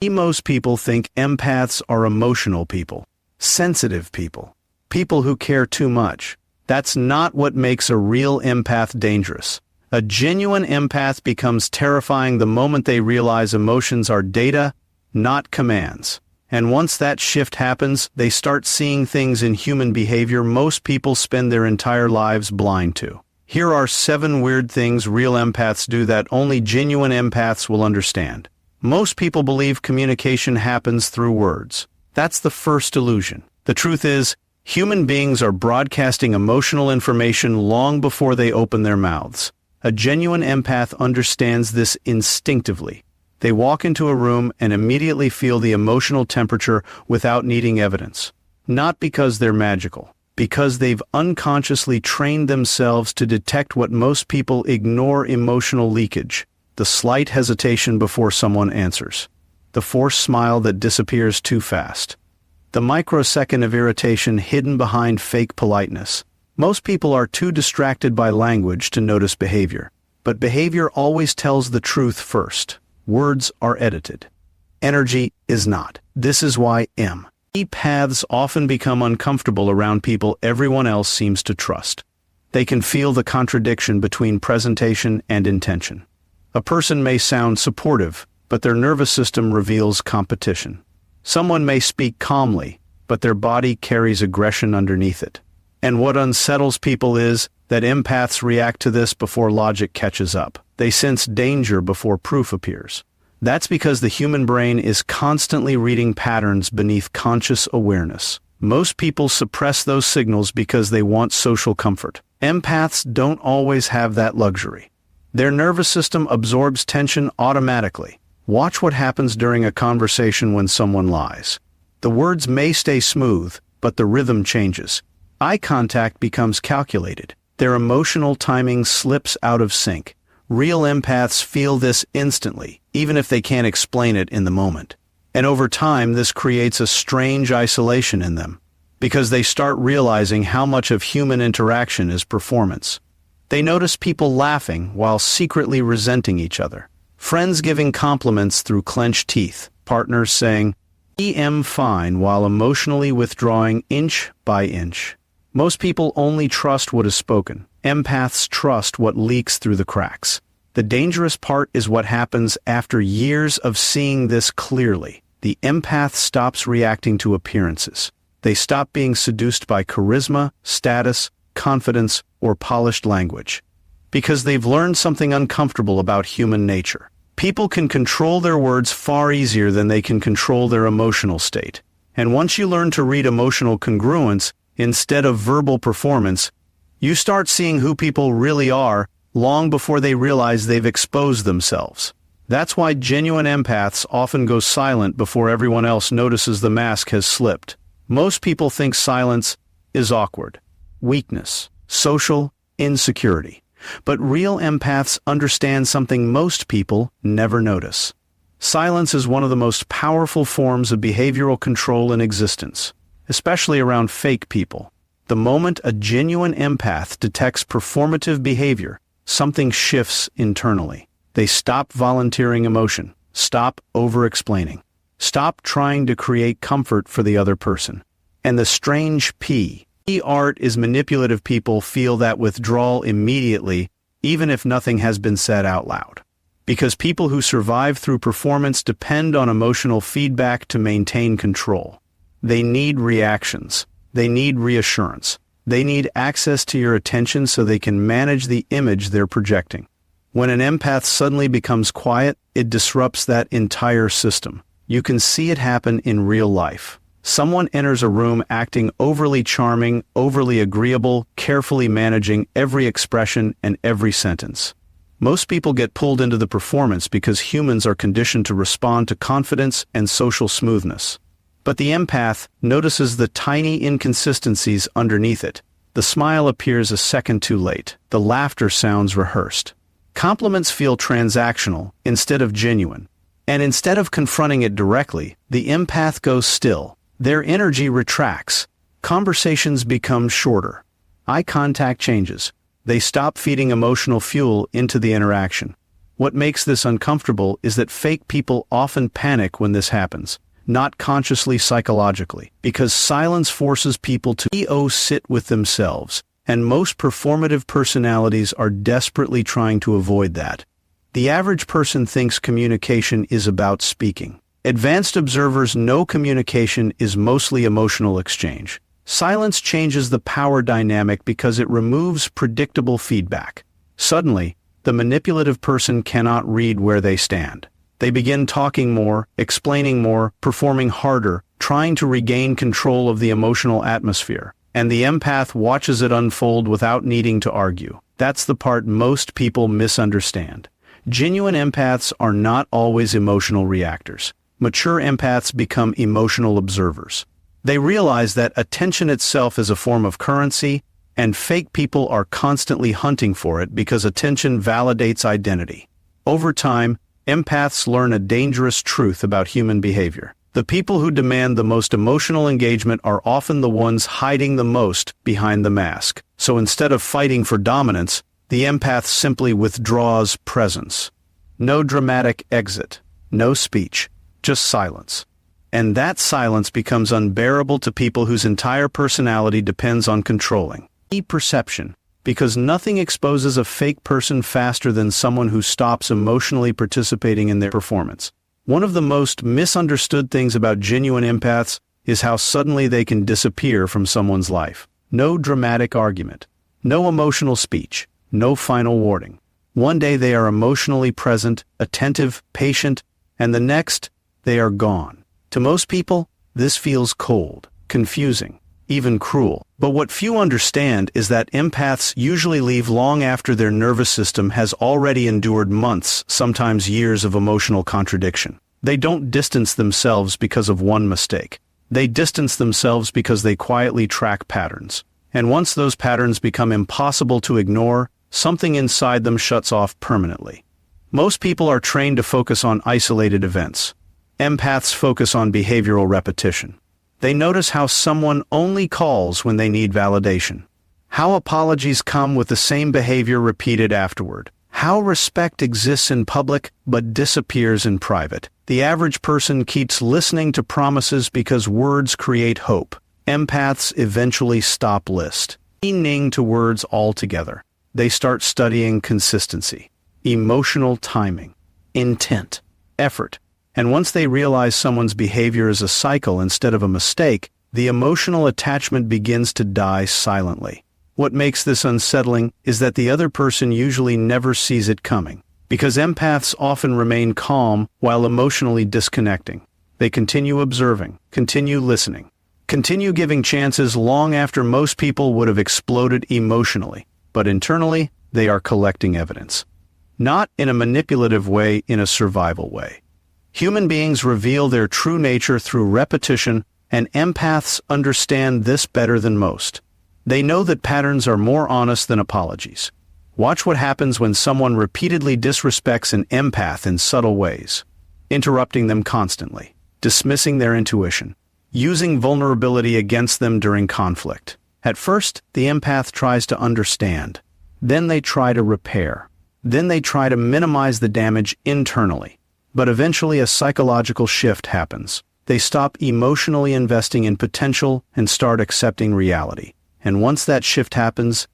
Most people think empaths are emotional people, sensitive people, people who care too much. That's not what makes a real empath dangerous. A genuine empath becomes terrifying the moment they realize emotions are data, not commands. And once that shift happens, they start seeing things in human behavior most people spend their entire lives blind to. Here are 7 weird things real empaths do that only genuine empaths will understand. Most people believe communication happens through words. That's the first illusion. The truth is, human beings are broadcasting emotional information long before they open their mouths. A genuine empath understands this instinctively. They walk into a room and immediately feel the emotional temperature without needing evidence. Not because they're magical, because they've unconsciously trained themselves to detect what most people ignore: emotional leakage, the slight hesitation before someone answers, the forced smile that disappears too fast, the microsecond of irritation hidden behind fake politeness. Most people are too distracted by language to notice behavior, but behavior always tells the truth first. Words are edited. Energy is not. This is why empaths often become uncomfortable around people everyone else seems to trust. They can feel the contradiction between presentation and intention. A person may sound supportive, but their nervous system reveals competition. Someone may speak calmly, but their body carries aggression underneath it. And what unsettles people is that empaths react to this before logic catches up. They sense danger before proof appears. That's because the human brain is constantly reading patterns beneath conscious awareness. Most people suppress those signals because they want social comfort. Empaths don't always have that luxury. Their nervous system absorbs tension automatically. Watch what happens during a conversation when someone lies. The words may stay smooth, but the rhythm changes. Eye contact becomes calculated. Their emotional timing slips out of sync. Real empaths feel this instantly, even if they can't explain it in the moment. And over time, this creates a strange isolation in them, because they start realizing how much of human interaction is performance. They notice people laughing while secretly resenting each other. Friends giving compliments through clenched teeth. Partners saying, "I'm fine," while emotionally withdrawing inch by inch. Most people only trust what is spoken. Empaths trust what leaks through the cracks. The dangerous part is what happens after years of seeing this clearly. The empath stops reacting to appearances. They stop being seduced by charisma, status, confidence, or polished language. Because they've learned something uncomfortable about human nature. People can control their words far easier than they can control their emotional state. And once you learn to read emotional congruence instead of verbal performance, you start seeing who people really are long before they realize they've exposed themselves. That's why genuine empaths often go silent before everyone else notices the mask has slipped. Most people think silence is awkward, weakness, social insecurity. But real empaths understand something most people never notice. Silence is one of the most powerful forms of behavioral control in existence, especially around fake people. The moment a genuine empath detects performative behavior, something shifts internally. They stop volunteering emotion, stop over-explaining, stop trying to create comfort for the other person. And the strange art is manipulative people feel that withdrawal immediately, even if nothing has been said out loud. Because people who survive through performance depend on emotional feedback to maintain control. They need reactions. They need reassurance. They need access to your attention so they can manage the image they're projecting. When an empath suddenly becomes quiet, it disrupts that entire system. You can see it happen in real life. Someone enters a room acting overly charming, overly agreeable, carefully managing every expression and every sentence. Most people get pulled into the performance because humans are conditioned to respond to confidence and social smoothness. But the empath notices the tiny inconsistencies underneath it. The smile appears a second too late. The laughter sounds rehearsed. Compliments feel transactional instead of genuine. And instead of confronting it directly, the empath goes still. Their energy retracts. Conversations become shorter. Eye contact changes. They stop feeding emotional fuel into the interaction. What makes this uncomfortable is that fake people often panic when this happens, not consciously psychologically, because silence forces people to sit with themselves, and most performative personalities are desperately trying to avoid that. The average person thinks communication is about speaking. Advanced observers know communication is mostly emotional exchange. Silence changes the power dynamic because it removes predictable feedback. Suddenly, the manipulative person cannot read where they stand. They begin talking more, explaining more, performing harder, trying to regain control of the emotional atmosphere, and the empath watches it unfold without needing to argue. That's the part most people misunderstand. Genuine empaths are not always emotional reactors. Mature empaths become emotional observers. They realize that attention itself is a form of currency, and fake people are constantly hunting for it because attention validates identity. Over time, empaths learn a dangerous truth about human behavior. The people who demand the most emotional engagement are often the ones hiding the most behind the mask. So instead of fighting for dominance, the empath simply withdraws presence. No dramatic exit, no speech, just silence. And that silence becomes unbearable to people whose entire personality depends on controlling. Perception, because nothing exposes a fake person faster than someone who stops emotionally participating in their performance. One of the most misunderstood things about genuine empaths is how suddenly they can disappear from someone's life. No dramatic argument, no emotional speech, no final warning. One day they are emotionally present, attentive, patient, and the next, they are gone. To most people, this feels cold, confusing, even cruel. But what few understand is that empaths usually leave long after their nervous system has already endured months, sometimes years of emotional contradiction. They don't distance themselves because of one mistake. They distance themselves because they quietly track patterns. And once those patterns become impossible to ignore, something inside them shuts off permanently. Most people are trained to focus on isolated events. Empaths focus on behavioral repetition. They notice how someone only calls when they need validation. How apologies come with the same behavior repeated afterward. How respect exists in public but disappears in private. The average person keeps listening to promises because words create hope. Empaths eventually stop listening to words altogether. They start studying consistency, emotional timing, intent, effort. And once they realize someone's behavior is a cycle instead of a mistake, the emotional attachment begins to die silently. What makes this unsettling is that the other person usually never sees it coming. Because empaths often remain calm while emotionally disconnecting. They continue observing, continue listening, continue giving chances long after most people would have exploded emotionally. But internally, they are collecting evidence. Not in a manipulative way, in a survival way. Human beings reveal their true nature through repetition, and empaths understand this better than most. They know that patterns are more honest than apologies. Watch what happens when someone repeatedly disrespects an empath in subtle ways, interrupting them constantly, dismissing their intuition, using vulnerability against them during conflict. At first, the empath tries to understand. Then they try to repair. Then they try to minimize the damage internally. But eventually a psychological shift happens. They stop emotionally investing in potential and start accepting reality. And once that shift happens,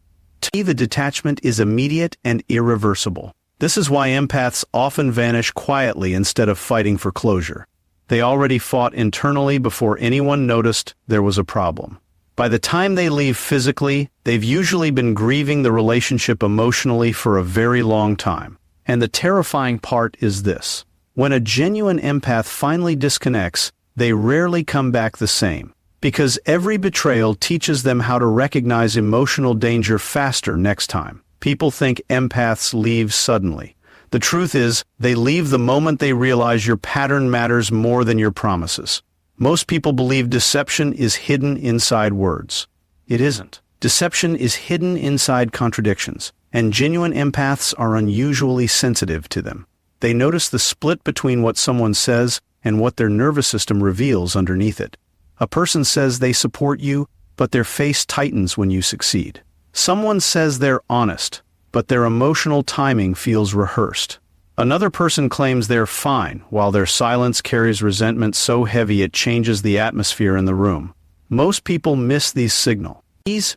the detachment is immediate and irreversible. This is why empaths often vanish quietly instead of fighting for closure. They already fought internally before anyone noticed there was a problem. By the time they leave physically, they've usually been grieving the relationship emotionally for a very long time. And the terrifying part is this. When a genuine empath finally disconnects, they rarely come back the same. Because every betrayal teaches them how to recognize emotional danger faster next time. People think empaths leave suddenly. The truth is, they leave the moment they realize your pattern matters more than your promises. Most people believe deception is hidden inside words. It isn't. Deception is hidden inside contradictions, and genuine empaths are unusually sensitive to them. They notice the split between what someone says and what their nervous system reveals underneath it. A person says they support you, but their face tightens when you succeed. Someone says they're honest, but their emotional timing feels rehearsed. Another person claims they're fine, while their silence carries resentment so heavy it changes the atmosphere in the room. Most people miss these signals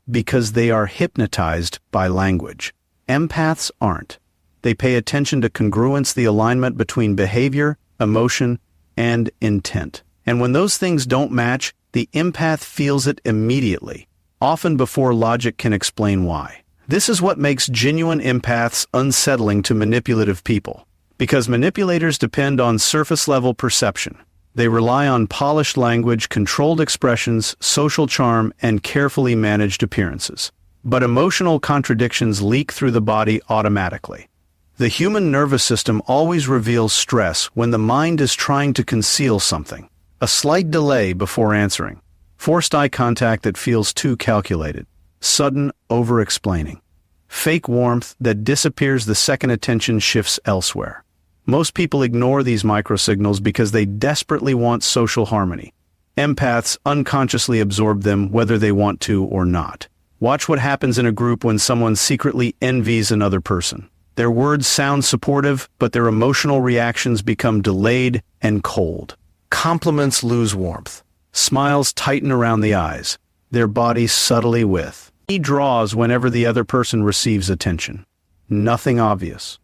because they are hypnotized by language. Empaths aren't. They pay attention to congruence, the alignment between behavior, emotion, and intent. And when those things don't match, the empath feels it immediately, often before logic can explain why. This is what makes genuine empaths unsettling to manipulative people, because manipulators depend on surface-level perception. They rely on polished language, controlled expressions, social charm, and carefully managed appearances. But emotional contradictions leak through the body automatically. The human nervous system always reveals stress when the mind is trying to conceal something. A slight delay before answering. Forced eye contact that feels too calculated. Sudden over-explaining. Fake warmth that disappears the second attention shifts elsewhere. Most people ignore these microsignals because they desperately want social harmony. Empaths unconsciously absorb them whether they want to or not. Watch what happens in a group when someone secretly envies another person. Their words sound supportive, but their emotional reactions become delayed and cold. Compliments lose warmth. Smiles tighten around the eyes. Their bodies subtly with. He draws whenever the other person receives attention. Nothing obvious.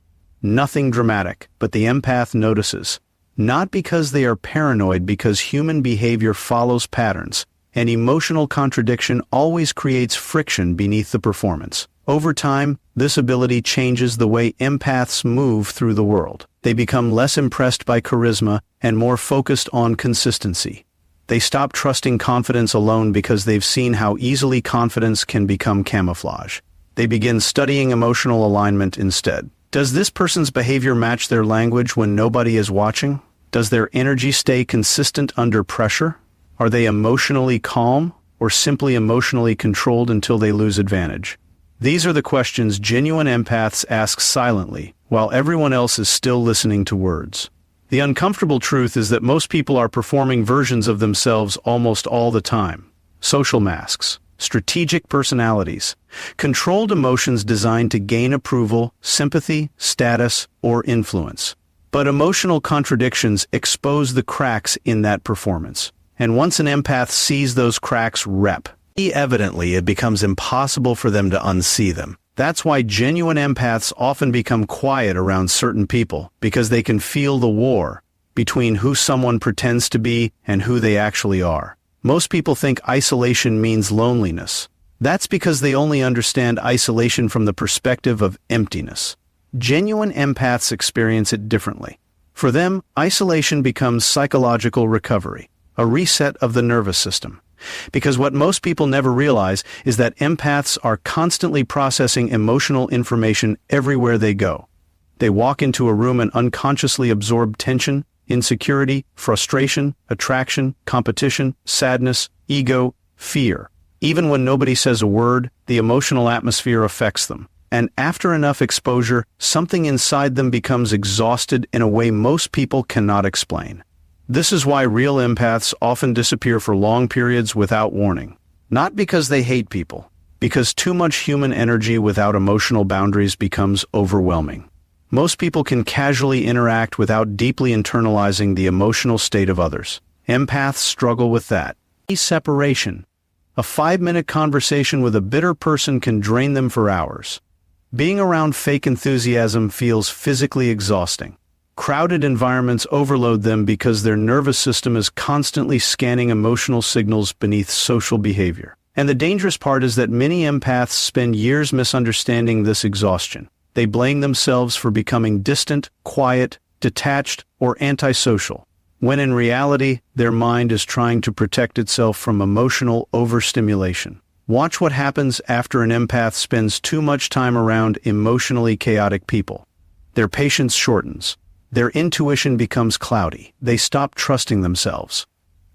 Nothing dramatic, but the empath notices. Not because they are paranoid, because human behavior follows patterns, and emotional contradiction always creates friction beneath the performance. Over time, this ability changes the way empaths move through the world. They become less impressed by charisma and more focused on consistency. They stop trusting confidence alone because they've seen how easily confidence can become camouflage. They begin studying emotional alignment instead. Does this person's behavior match their language when nobody is watching? Does their energy stay consistent under pressure? Are they emotionally calm or simply emotionally controlled until they lose advantage? These are the questions genuine empaths ask silently, while everyone else is still listening to words. The uncomfortable truth is that most people are performing versions of themselves almost all the time. Social masks, strategic personalities, controlled emotions designed to gain approval, sympathy, status, or influence. But emotional contradictions expose the cracks in that performance. And once an empath sees those cracks evidently it becomes impossible for them to unsee them. That's why genuine empaths often become quiet around certain people, because they can feel the war between who someone pretends to be and who they actually are. Most people think isolation means loneliness. That's because they only understand isolation from the perspective of emptiness. Genuine empaths experience it differently. For them, isolation becomes psychological recovery, a reset of the nervous system. Because what most people never realize is that empaths are constantly processing emotional information everywhere they go. They walk into a room and unconsciously absorb tension, insecurity, frustration, attraction, competition, sadness, ego, fear. Even when nobody says a word, the emotional atmosphere affects them. And after enough exposure, something inside them becomes exhausted in a way most people cannot explain. This is why real empaths often disappear for long periods without warning. Not because they hate people, because too much human energy without emotional boundaries becomes overwhelming. Most people can casually interact without deeply internalizing the emotional state of others. Empaths struggle with that. Separation. A 5-minute conversation with a bitter person can drain them for hours. Being around fake enthusiasm feels physically exhausting. Crowded environments overload them because their nervous system is constantly scanning emotional signals beneath social behavior. And the dangerous part is that many empaths spend years misunderstanding this exhaustion. They blame themselves for becoming distant, quiet, detached, or antisocial, when in reality, their mind is trying to protect itself from emotional overstimulation. Watch what happens after an empath spends too much time around emotionally chaotic people. Their patience shortens. Their intuition becomes cloudy. They stop trusting themselves.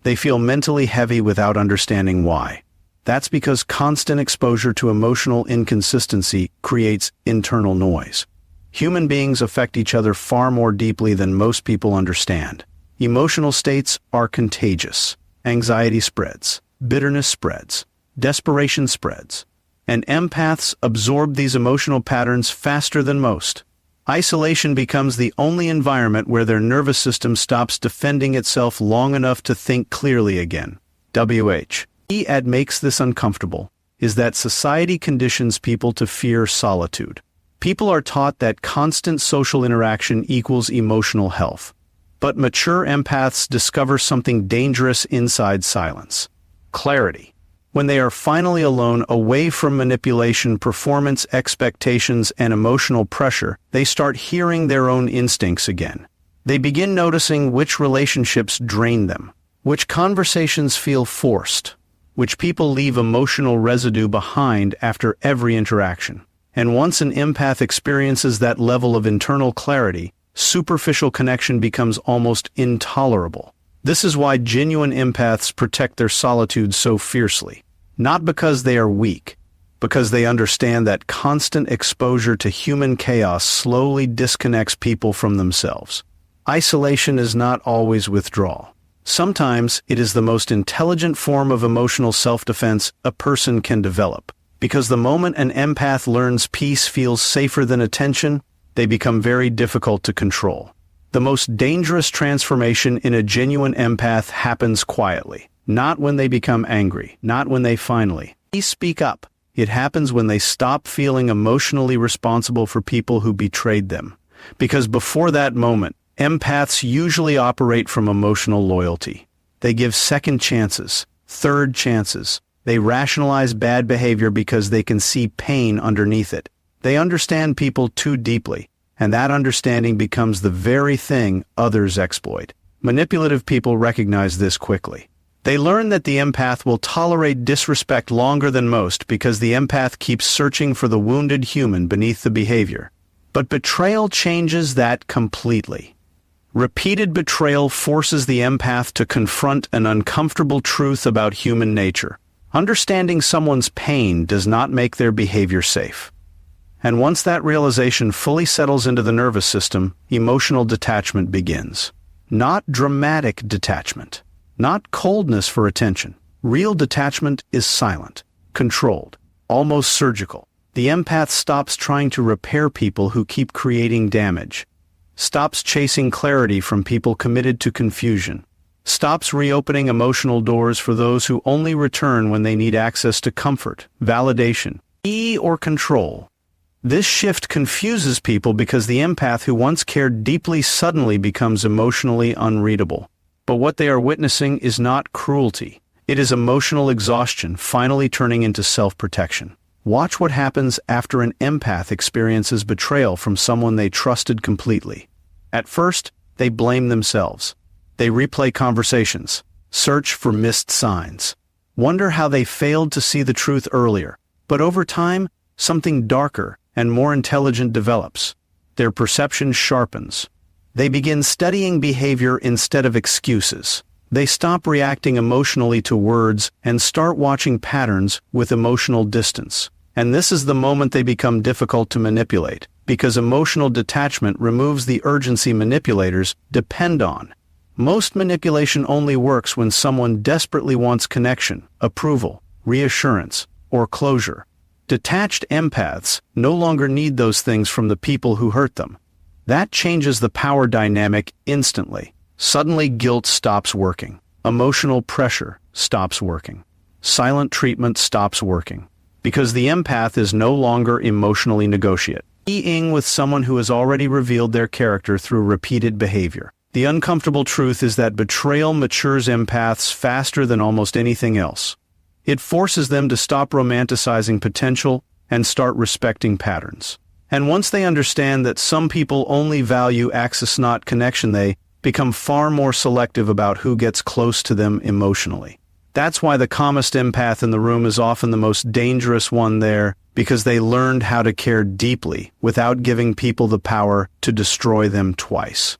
They feel mentally heavy without understanding why. That's because constant exposure to emotional inconsistency creates internal noise. Human beings affect each other far more deeply than most people understand. Emotional states are contagious. Anxiety spreads. Bitterness spreads. Desperation spreads. And empaths absorb these emotional patterns faster than most. Isolation becomes the only environment where their nervous system stops defending itself long enough to think clearly again. What makes this uncomfortable is that society conditions people to fear solitude. People are taught that constant social interaction equals emotional health. But mature empaths discover something dangerous inside silence: clarity. When they are finally alone, away from manipulation, performance expectations, and emotional pressure, they start hearing their own instincts again. They begin noticing which relationships drain them, which conversations feel forced, which people leave emotional residue behind after every interaction. And once an empath experiences that level of internal clarity, superficial connection becomes almost intolerable. This is why genuine empaths protect their solitude so fiercely. Not because they are weak, because they understand that constant exposure to human chaos slowly disconnects people from themselves. Isolation is not always withdrawal. Sometimes it is the most intelligent form of emotional self-defense a person can develop. Because the moment an empath learns peace feels safer than attention, they become very difficult to control. The most dangerous transformation in a genuine empath happens quietly. Not when they become angry, not when they finally speak up. It happens when they stop feeling emotionally responsible for people who betrayed them. Because before that moment, empaths usually operate from emotional loyalty. They give second chances, third chances. They rationalize bad behavior because they can see pain underneath it. They understand people too deeply, and that understanding becomes the very thing others exploit. Manipulative people recognize this quickly. They learn that the empath will tolerate disrespect longer than most because the empath keeps searching for the wounded human beneath the behavior. But betrayal changes that completely. Repeated betrayal forces the empath to confront an uncomfortable truth about human nature. Understanding someone's pain does not make their behavior safe. And once that realization fully settles into the nervous system, emotional detachment begins. Not dramatic detachment. Not coldness for attention. Real detachment is silent, controlled, almost surgical. The empath stops trying to repair people who keep creating damage. Stops chasing clarity from people committed to confusion. Stops reopening emotional doors for those who only return when they need access to comfort, validation, or control. This shift confuses people because the empath who once cared deeply suddenly becomes emotionally unreadable. But what they are witnessing is not cruelty. It is emotional exhaustion finally turning into self-protection. Watch what happens after an empath experiences betrayal from someone they trusted completely. At first, they blame themselves. They replay conversations, search for missed signs, wonder how they failed to see the truth earlier. But over time, something darker and more intelligent develops. Their perception sharpens. They begin studying behavior instead of excuses. They stop reacting emotionally to words and start watching patterns with emotional distance. And this is the moment they become difficult to manipulate, because emotional detachment removes the urgency manipulators depend on. Most manipulation only works when someone desperately wants connection, approval, reassurance, or closure. Detached empaths no longer need those things from the people who hurt them. That changes the power dynamic instantly. Suddenly, guilt stops working. Emotional pressure stops working. Silent treatment stops working. Because the empath is no longer emotionally negotiating with someone who has already revealed their character through repeated behavior. The uncomfortable truth is that betrayal matures empaths faster than almost anything else. It forces them to stop romanticizing potential and start respecting patterns. And once they understand that some people only value access, not connection, they become far more selective about who gets close to them emotionally. That's why the calmest empath in the room is often the most dangerous one there, because they learned how to care deeply without giving people the power to destroy them twice.